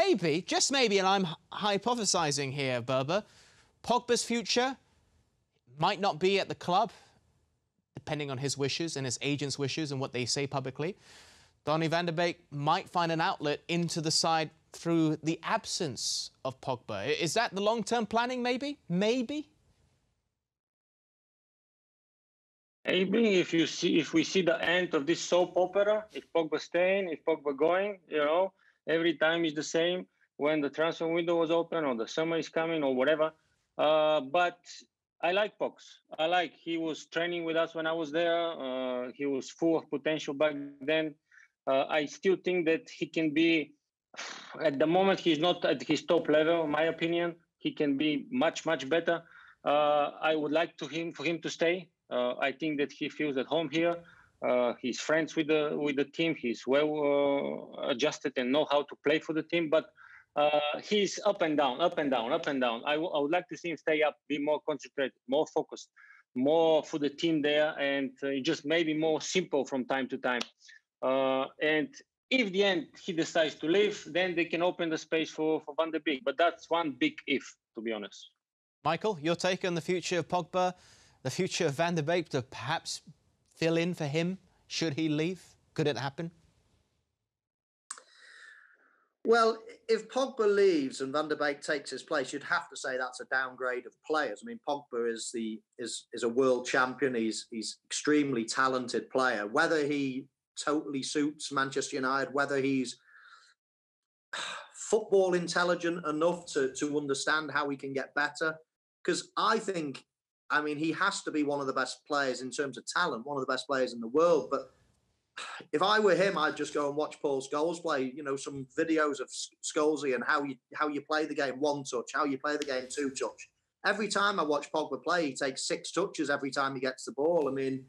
maybe, just maybe, and I'm hypothesising here, Berber, Pogba's future might not be at the club, depending on his wishes and his agent's wishes and what they say publicly. Donny van de Beek might find an outlet into the side through the absence of Pogba. Is that the long-term planning, maybe? Maybe? Maybe if we see the end of this soap opera, if Pogba staying, if Pogba going, you know, every time is the same when the transfer window was open or the summer is coming or whatever. But I like Pogs. He was training with us when I was there. He was full of potential back then. I still think that he can be, at the moment, he's not at his top level, in my opinion. He can be much, much better. I would like for him to stay. I think that he feels at home here. He's friends with the team. He's well adjusted and know how to play for the team. But he's up and down, up and down, up and down. I would like to see him stay up, be more concentrated, more focused, more for the team there, and just maybe more simple from time to time. And if the end he decides to leave, then they can open the space for Van de Beek. But that's one big if, to be honest. Michael, your take on the future of Pogba, the future of Van de Beek, to perhaps fill in for him should he leave? Could it happen? Well, if Pogba leaves and Van de Beek takes his place, you'd have to say that's a downgrade of players. I mean, Pogba is a world champion. He's extremely talented player. Whether he totally suits Manchester United, whether he's football intelligent enough to understand how he can get better, because I mean, he has to be one of the best players in terms of talent, one of the best players in the world. But if I were him, I'd just go and watch Paul Scholes play, you know, some videos of Scholesy and how you play the game one touch, how you play the game two touch. Every time I watch Pogba play, he takes 6 touches every time he gets the ball. I mean,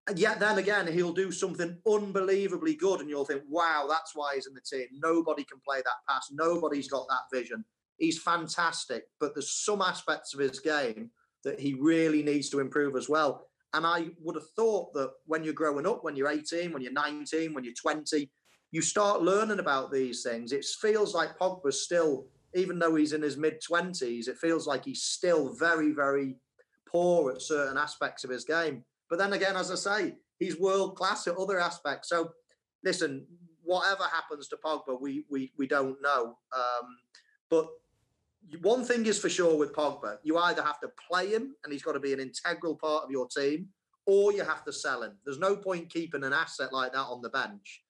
and yet then again, he'll do something unbelievably good and you'll think, wow, that's why he's in the team. Nobody can play that pass. Nobody's got that vision. He's fantastic, but there's some aspects of his game that he really needs to improve as well. And I would have thought that when you're growing up, when you're 18, when you're 19, when you're 20, you start learning about these things. It feels like Pogba's still, even though he's in his mid-20s, it feels like he's still very, very poor at certain aspects of his game. But then again, as I say, he's world-class at other aspects. So, listen, whatever happens to Pogba, we don't know. But one thing is for sure with Pogba, you either have to play him and he's got to be an integral part of your team, or you have to sell him. There's no point keeping an asset like that on the bench,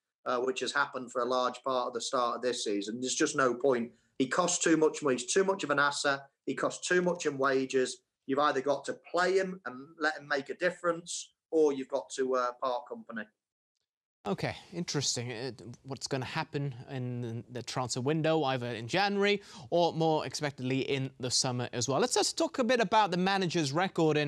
which has happened for a large part of the start of this season. There's just no point. He costs too much money. He's too much of an asset. He costs too much in wages. You've either got to play him and let him make a difference, or you've got to part company. OK, interesting. What's going to happen in the transfer window, either in January or more expectedly in the summer as well. Let's just talk a bit about the manager's record.